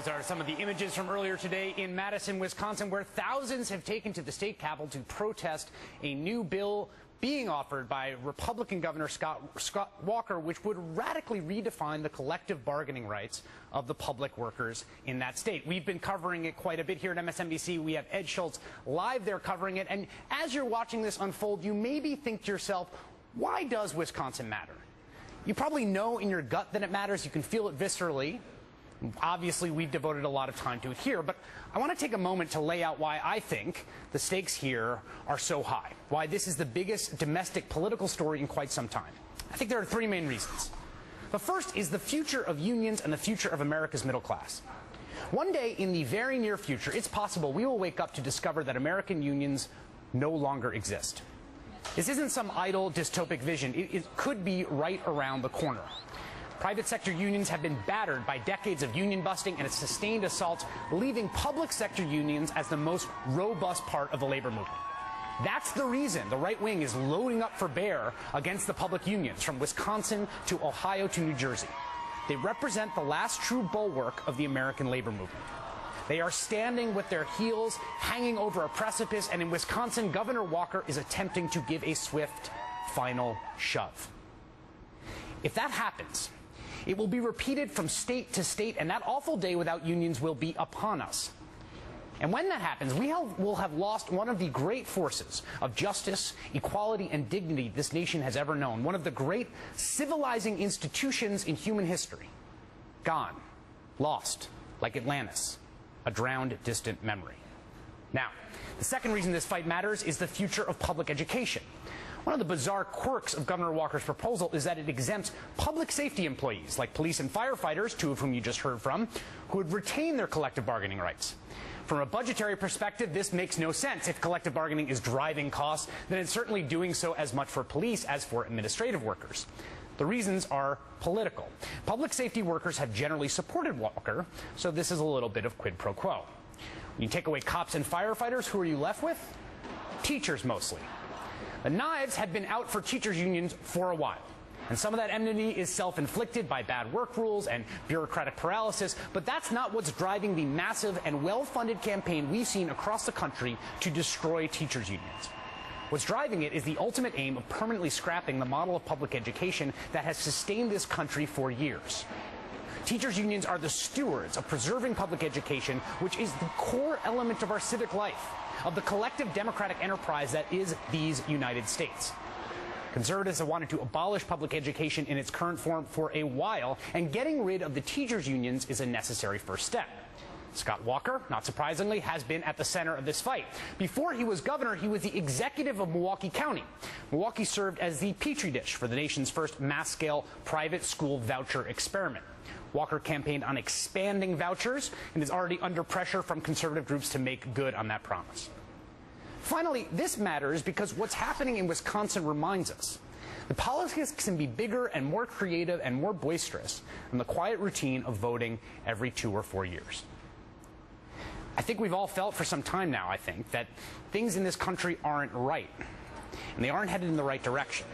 Those are some of the images from earlier today in Madison, Wisconsin, where thousands have taken to the state capitol to protest a new bill being offered by Republican Governor Scott Walker, which would radically redefine the collective bargaining rights of the public workers in that state. We've been covering it quite a bit here at MSNBC. We have Ed Schultz live there covering it. And as you're watching this unfold, you maybe think to yourself, why does Wisconsin matter? You probably know in your gut that it matters. You can feel it viscerally. Obviously, we've devoted a lot of time to it here, but I want to take a moment to lay out why I think the stakes here are so high, why this is the biggest domestic political story in quite some time. I think there are three main reasons. The first is the future of unions and the future of America's middle class. One day in the very near future, it's possible we will wake up to discover that American unions no longer exist. This isn't some idle dystopic vision. It could be right around the corner. Private sector unions have been battered by decades of union busting and a sustained assault, leaving public sector unions as the most robust part of the labor movement. That's the reason the right wing is loading up for bear against the public unions, from Wisconsin to Ohio to New Jersey. They represent the last true bulwark of the American labor movement. They are standing with their heels hanging over a precipice, and in Wisconsin, Governor Walker is attempting to give a swift final shove. If that happens, it will be repeated from state to state, and that awful day without unions will be upon us. And when that happens, we will have lost one of the great forces of justice, equality, and dignity this nation has ever known, one of the great civilizing institutions in human history. Gone, lost, like Atlantis, a drowned, distant memory. Now, the second reason this fight matters is the future of public education. One of the bizarre quirks of Governor Walker's proposal is that it exempts public safety employees, like police and firefighters, two of whom you just heard from, who would retain their collective bargaining rights. From a budgetary perspective, this makes no sense. If collective bargaining is driving costs, then it's certainly doing so as much for police as for administrative workers. The reasons are political. Public safety workers have generally supported Walker, so this is a little bit of quid pro quo. When you take away cops and firefighters, who are you left with? Teachers, mostly. The knives have been out for teachers' unions for a while, and some of that enmity is self-inflicted by bad work rules and bureaucratic paralysis, but that's not what's driving the massive and well-funded campaign we've seen across the country to destroy teachers' unions. What's driving it is the ultimate aim of permanently scrapping the model of public education that has sustained this country for years. Teachers' unions are the stewards of preserving public education, which is the core element of our civic life, of the collective democratic enterprise that is these United States. Conservatives have wanted to abolish public education in its current form for a while, and getting rid of the teachers' unions is a necessary first step. Scott Walker, not surprisingly, has been at the center of this fight. Before he was governor, he was the executive of Milwaukee County. Milwaukee served as the petri dish for the nation's first mass-scale private school voucher experiment. Walker campaigned on expanding vouchers and is already under pressure from conservative groups to make good on that promise. Finally, this matters because what's happening in Wisconsin reminds us the politics can be bigger and more creative and more boisterous than the quiet routine of voting every 2 or 4 years. I think we've all felt for some time now, that things in this country aren't right, and they aren't headed in the right direction.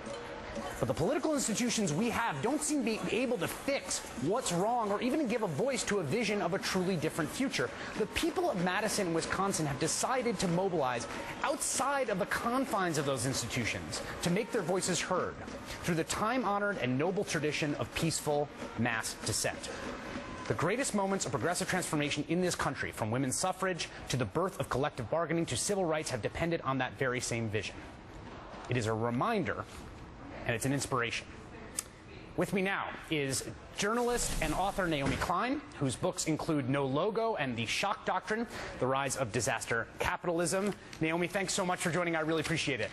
But the political institutions we have don't seem to be able to fix what's wrong or even to give a voice to a vision of a truly different future. The people of Madison, Wisconsin have decided to mobilize outside of the confines of those institutions to make their voices heard through the time-honored and noble tradition of peaceful mass dissent. The greatest moments of progressive transformation in this country, from women's suffrage to the birth of collective bargaining to civil rights, have depended on that very same vision. It is a reminder, and it's an inspiration. With me now is journalist and author Naomi Klein, whose books include No Logo and The Shock Doctrine, The Rise of Disaster Capitalism. Naomi, thanks so much for joining. I really appreciate it.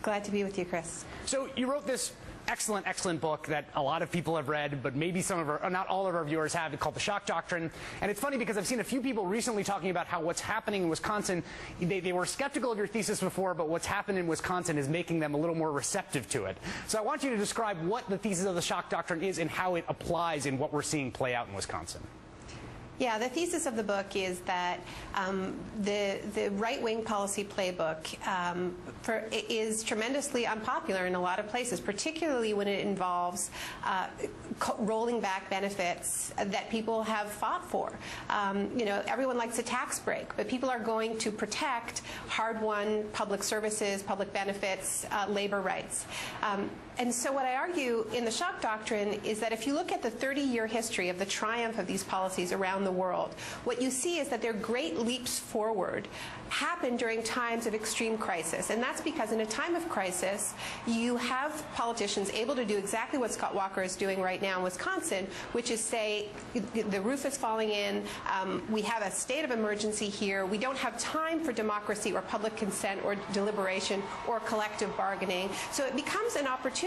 Glad to be with you, Chris. So you wrote this excellent book that a lot of people have read, but maybe some of our, not all of our viewers have, called The Shock Doctrine. And it's funny because I've seen a few people recently talking about how what's happening in Wisconsin, they were skeptical of your thesis before, but what's happened in Wisconsin is making them a little more receptive to it. So I want you to describe what the thesis of The Shock Doctrine is and how it applies in what we're seeing play out in Wisconsin. Yeah, the thesis of the book is that the right-wing policy playbook is tremendously unpopular in a lot of places, particularly when it involves rolling back benefits that people have fought for. Everyone likes a tax break, but people are going to protect hard-won public services, public benefits, labor rights. And so what I argue in the shock doctrine is that if you look at the 30-year history of the triumph of these policies around the world, what you see is that their great leaps forward happen during times of extreme crisis. And that's because in a time of crisis, you have politicians able to do exactly what Scott Walker is doing right now in Wisconsin, which is say, the roof is falling in, we have a state of emergency here, we don't have time for democracy or public consent or deliberation or collective bargaining. So it becomes an opportunity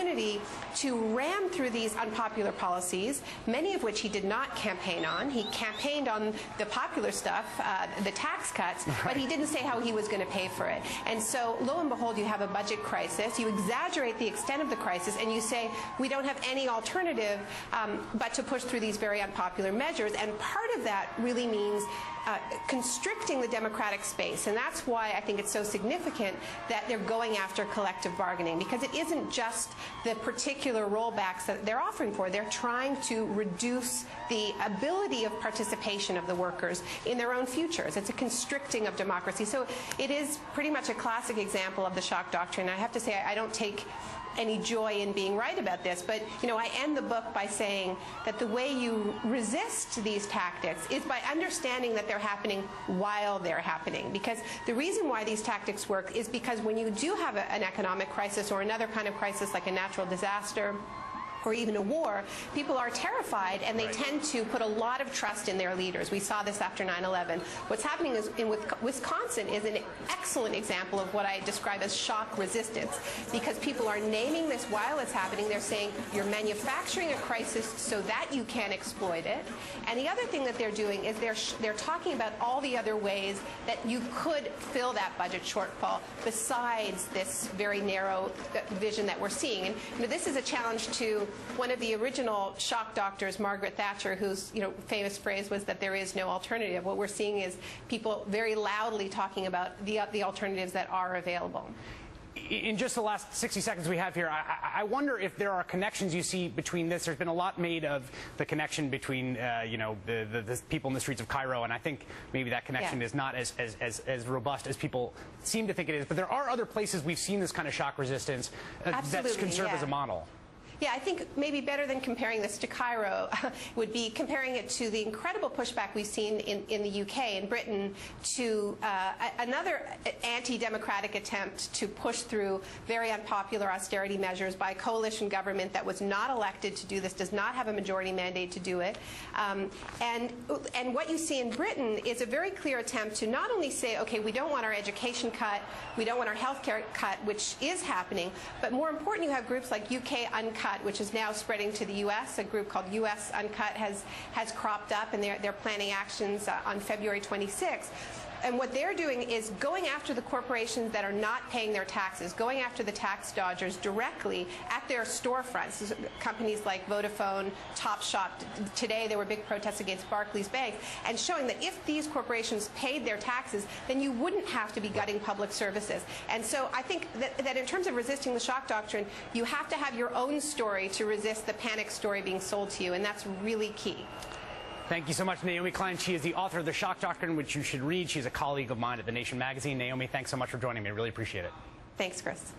to ram through these unpopular policies, many of which he did not campaign on. He campaigned on the popular stuff, the tax cuts, but he didn't say how he was going to pay for it. And so, lo and behold, you have a budget crisis. You exaggerate the extent of the crisis, and you say, we don't have any alternative but to push through these very unpopular measures. And part of that really means constricting the democratic space. And that's why I think it's so significant that they're going after collective bargaining, because it isn't just the particular rollbacks that they're offering for. They're trying to reduce the ability of participation of the workers in their own futures. It's a constricting of democracy. So it is pretty much a classic example of the shock doctrine. I have to say, I don't take any joy in being right about this, but I end the book by saying that the way you resist these tactics is by understanding that they're happening while they're happening. Because the reason why these tactics work is because when you do have an economic crisis or another kind of crisis like a natural disaster or even a war, people are terrified and they tend to put a lot of trust in their leaders. We saw this after 9/11. What's happening is in Wisconsin is an excellent example of what I describe as shock resistance, because people are naming this while it's happening. They're saying you're manufacturing a crisis so that you can exploit it. And the other thing that they're doing is they're talking about all the other ways that you could fill that budget shortfall besides this very narrow vision that we're seeing. And this is a challenge to one of the original shock doctors, Margaret Thatcher, whose famous phrase was that there is no alternative. What we're seeing is people very loudly talking about the alternatives that are available. In just the last 60 seconds we have here, I wonder if there are connections you see between this. There's been a lot made of the connection between, the people in the streets of Cairo, and I think maybe that connection is not as robust as people seem to think it is. But there are other places we've seen this kind of shock resistance that can serve as a model. Yeah, I think maybe better than comparing this to Cairo would be comparing it to the incredible pushback we've seen in the UK and Britain to another anti-democratic attempt to push through very unpopular austerity measures by a coalition government that was not elected to do this, does not have a majority mandate to do it. And what you see in Britain is a very clear attempt to not only say, okay, we don't want our education cut, we don't want our health care cut, which is happening, but more important, you have groups like UK Uncut, which is now spreading to the U.S. A group called U.S. Uncut has cropped up, and they're planning actions on February 26th. And what they're doing is going after the corporations that are not paying their taxes, going after the tax dodgers directly at their storefronts. Companies like Vodafone, Topshop. Today there were big protests against Barclays Bank, and showing that if these corporations paid their taxes, then you wouldn't have to be gutting public services. And so I think that in terms of resisting the shock doctrine, you have to have your own story to resist the panic story being sold to you, and that's really key. Thank you so much, Naomi Klein. She is the author of The Shock Doctrine, which you should read. She's a colleague of mine at The Nation magazine. Naomi, thanks so much for joining me. I really appreciate it. Thanks, Chris.